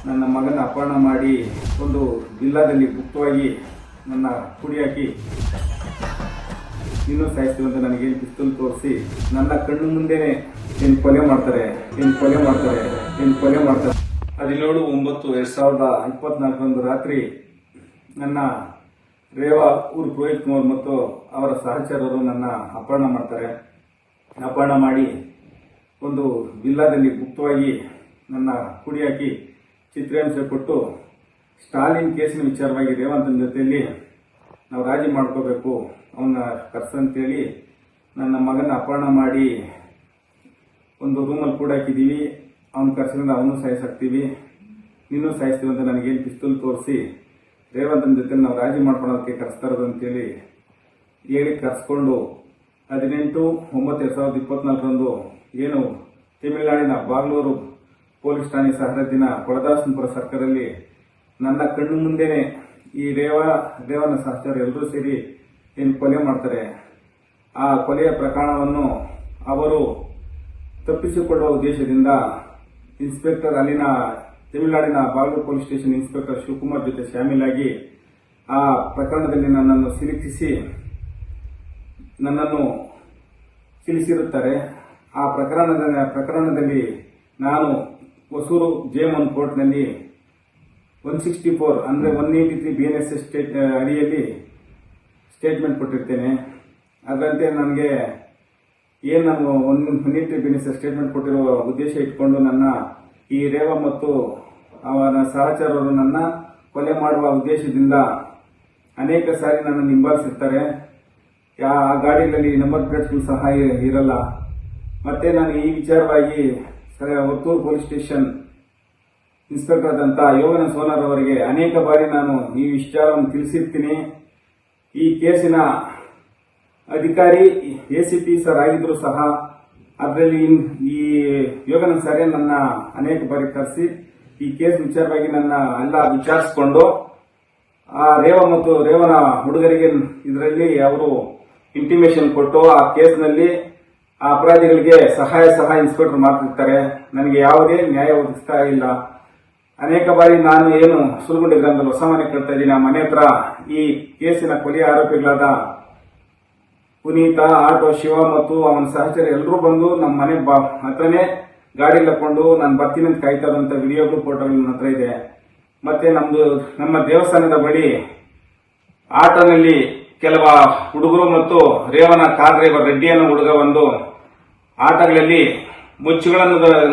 ನನ್ನ ಮಗನ ಅಪಹರಣ ಮಾಡಿ ಒಂದು ಜಿಲ್ಲಾದಲ್ಲಿ ಗುಪ್ತವಾಗಿ ನನ್ನ ಕುಡಿ ಹಾಕಿ ಇನ್ನೂ ಸಾಯಿಸ್ತೀವಿ ಅಂತ ನನಗೇನು ಪಿಸ್ತೂಲ್ ತೋರಿಸಿ ನನ್ನ ಕಣ್ಣು ಮುಂದೆನೇ ಏನು ಕೊಲೆ ಮಾಡ್ತಾರೆ 17/9/2024 ರಾತ್ರಿ ನನ್ನ ರೇವಾ ಊರು ರೋಹಿತ್ ಕುಮಾರ್ ಮತ್ತು ಅವರ ಸಹಚರರು ನನ್ನ ಅಪಹರಣ ಮಾಡಿ ಒಂದು ಜಿಲ್ಲಾದಲ್ಲಿ ಗುಪ್ತವಾಗಿ ನನ್ನ ಕುಡಿ ಹಾಕಿ ಚಿತ್ರಹಿಂಸೆ ಕೊಟ್ಟು ಸ್ಟಾಲಿನ್ ಕೇಸಿನ ವಿಚಾರವಾಗಿ ರೇವಂತನ ಜೊತೆಯಲ್ಲಿ ನಾವು ರಾಜಿ ಮಾಡ್ಕೋಬೇಕು ಅವನ್ನ ಕರ್ಸಂತೇಳಿ ನನ್ನ ಮಗನ ಅಪಹರಣ ಮಾಡಿ ಒಂದು ರೂಮಲ್ಲಿ ಕೂಡ ಹಾಕಿದ್ದೀವಿ. ಅವನು ಕರ್ಸಿದ್ರೆ ಅವನು ಸಾಯಿಸಾಕ್ತೀವಿ, ನೀನು ಸಾಯಿಸ್ತೀವಿ ಅಂತ ನನಗೇನು ಪಿಸ್ತೂಲ್ ತೋರಿಸಿ ರೇವಂತನ ಜೊತೆ ನಾವು ರಾಜಿ ಮಾಡ್ಕೊಳೋದಕ್ಕೆ ಕರೆಸ್ತಾ ಇರೋದು ಅಂತೇಳಿ ಹೇಳಿ ಕರೆಸ್ಕೊಂಡು 18/9/2024 ಏನು ತಮಿಳುನಾಡಿನ ಬಾಗ್ಲೂರು ಪೊಲೀಸ್ ಠಾಣೆ ಸಹರದಿನ ಕೊಳದಾಸನಪುರ ಸರ್ಕಲಲ್ಲಿ ನನ್ನ ಕಣ್ಣು ಮುಂದೆನೆ ಈ ರೇವನ ಸಹಚರ ಎಲ್ಲರೂ ಸೇರಿ ಏನು ಕೊಲೆ ಮಾಡ್ತಾರೆ. ಆ ಕೊಲೆಯ ಪ್ರಕರಣವನ್ನು ಅವರು ತಪ್ಪಿಸಿಕೊಳ್ಳುವ ಉದ್ದೇಶದಿಂದ ಇನ್ಸ್ಪೆಕ್ಟರ್ ಅಲ್ಲಿನ ತಮಿಳುನಾಡಿನ Bagalur police station inspector Shivakumar ಜೊತೆ ಶಾಮೀಲಾಗಿ ಆ ಪ್ರಕರಣದಲ್ಲಿ ನನ್ನನ್ನು ಸಿಲುಕಿಸಿರುತ್ತಾರೆ. ಆ ಪ್ರಕರಣದಲ್ಲಿ ನಾನು ಹೊಸೂರು J1 ಕೋರ್ಟ್ನಲ್ಲಿ 164 ಅಂದರೆ 183 BNS ಅಡಿಯಲ್ಲಿ ಸ್ಟೇಟ್ಮೆಂಟ್ ಕೊಟ್ಟಿರ್ತೇನೆ. ಅದರಂತೆ ನನಗೆ ನಾನು 183 BNS ಸ್ಟೇಟ್ಮೆಂಟ್ ಕೊಟ್ಟಿರುವ ಉದ್ದೇಶ ಇಟ್ಕೊಂಡು ನನ್ನ ಈ ರೇವ ಮತ್ತು ಅವನ ಸಹಚರರು ನನ್ನ ಕೊಲೆ ಮಾಡುವ ಉದ್ದೇಶದಿಂದ ಅನೇಕ ಸಾರಿ ನನ್ನನ್ನು ಹಿಂಬಾಲಿಸಿರ್ತಾರೆ. ಆ ಗಾಡಿಯಲ್ಲಿ ನಂಬರ್ ಪ್ಲೇಟ್ಗಳು ಸಹ ಇರಲ್ಲ. ಮತ್ತೆ ನಾನು ಈ ವಿಚಾರವಾಗಿ ಒತ್ತೂರು ಪೊಲೀಸ್ ಸ್ಟೇಷನ್ ಇನ್ಸ್ಪೆಕ್ಟರ್ ಆದಂತ ಯೋಗನ ಸೋನಾರ್ ಅವರಿಗೆ ಅನೇಕ ಬಾರಿ ನಾನು ಈ ವಿಚಾರವನ್ನು ತಿಳಿಸಿರ್ತೀನಿ. ಈ ಕೇಸಿನ ಅಧಿಕಾರಿ ACP ಸರ್ ಆಗಿದ್ರು ಸಹ ಅದರಲ್ಲಿ ಈ ಯೋಗನ ಸರ್ ನನ್ನ ಅನೇಕ ಬಾರಿ ಕರೆಸಿ ಈ ಕೇಸ್ ವಿಚಾರವಾಗಿ ನನ್ನ ಎಲ್ಲ ವಿಚಾರಿಸಿಕೊಂಡು ಆ ರೇವ ಮತ್ತು ರೇವನ ಹುಡುಗರಿಗೆ ಇದರಲ್ಲಿ ಅವರು ಇಂಟಿಮೇಷನ್ ಕೊಟ್ಟು ಆ ಕೇಸ್ನಲ್ಲಿ ಆ ಅಪರಾಧಿಗಳಿಗೆ ಸಹಾಯ ಇನ್ಸ್ಪೆಕ್ಟರ್ ಮಾಡ್ತಿರ್ತಾರೆ. ನನಗೆ ಯಾವುದೇ ನ್ಯಾಯ ಒದಗಿಸ್ತಾ ಇಲ್ಲ. ಅನೇಕ ಬಾರಿ ನಾನು ಸುಲಗುಂಡಿ ಗ್ರಾಮದಲ್ಲಿ ಹೊಸ ಮನೆ ಕಟ್ತಾ ಇದ್ದೀನಿ. ಆ ಮನೆ ಹತ್ರ ಈ ಕೇಸಿನ ಕೊಲೆಯ ಆರೋಪಿಗಳಾದ ಪುನೀತ, ಆಟೋ, ಶಿವ ಮತ್ತು ಅವನ ಸಹಚರ ಎಲ್ಲರೂ ಬಂದು ನಮ್ಮ ಮನೆ ಹತ್ರನೇ ಗಾಡಿ ಹಾಕೊಂಡು ನಾನು ಬರ್ತೀನಿ ಅಂತ ಕಾಯ್ತಾ ಇದ್ದಂತ ವಿಡಿಯೋಗಳು ಫೋಟೋಗಳು ನನ್ನ ಹತ್ರ ಇದೆ. ಮತ್ತೆ ನಮ್ಮ ದೇವಸ್ಥಾನದ ಬಳಿ ಆಟೋನಲ್ಲಿ ಕೆಲವ ಹುಡುಗರು ಮತ್ತು ರೇವನ ಕಾರ್ ಡ್ರೈವರ್ ರೆಡ್ಡಿ ಅನ್ನೋ ಹುಡುಗ ಒಂದು ಆಟಗಳಲ್ಲಿ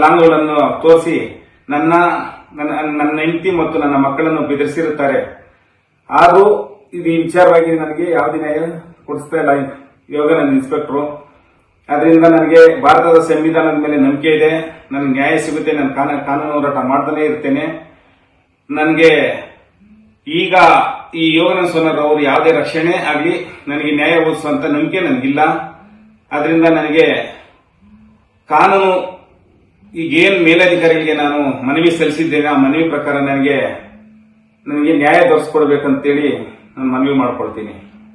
ಲಾಂಗ್ಗಳನ್ನು ತೋರಿಸಿ ನನ್ನ ಹೆಂಡತಿ ಮತ್ತು ನನ್ನ ಮಕ್ಕಳನ್ನು ಬೆದರಿಸಿರುತ್ತಾರೆ. ಆದರೂ ಇದು ಈ ವಿಚಾರವಾಗಿ ನನಗೆ ಯಾವುದೇ ನ್ಯಾಯ ಕೊಡಿಸ್ತಾ ಇಲ್ಲ ಯೋಗನ ಇನ್ಸ್ಪೆಕ್ಟರ್. ಅದರಿಂದ ನನಗೆ ಭಾರತದ ಸಂವಿಧಾನದ ಮೇಲೆ ನಂಬಿಕೆ ಇದೆ. ನನಗೆ ನ್ಯಾಯ ಸಿಗುತ್ತೆ. ನಾನು ಕಾನೂನು ಹೋರಾಟ ಮಾಡ್ತಾನೆ ಇರ್ತೇನೆ. ನನಗೆ ಈಗ ಈ ಯೋಗನ ಸೋನಾರ್ ಅವರು ಯಾವುದೇ ರಕ್ಷಣೆ ಆಗಲಿ ನನಗೆ ನ್ಯಾಯ ಒದಗಿಸುವಂತ ನಂಬಿಕೆ ನನಗಿಲ್ಲ. ಅದರಿಂದ ನನಗೆ ಕಾನೂನು ಈಗೇನು ಮೇಲಧಿಕಾರಿಗಳಿಗೆ ನಾನು ಮನವಿ ಸಲ್ಲಿಸಿದ್ದೇನೆ ಆ ಮನವಿ ಪ್ರಕಾರ ನನಗೆ ನ್ಯಾಯ ದೊರಕಿಸ್ಕೊಡ್ಬೇಕಂತೇಳಿ ನಾನು ಮನವಿ ಮಾಡ್ಕೊಳ್ತೀನಿ.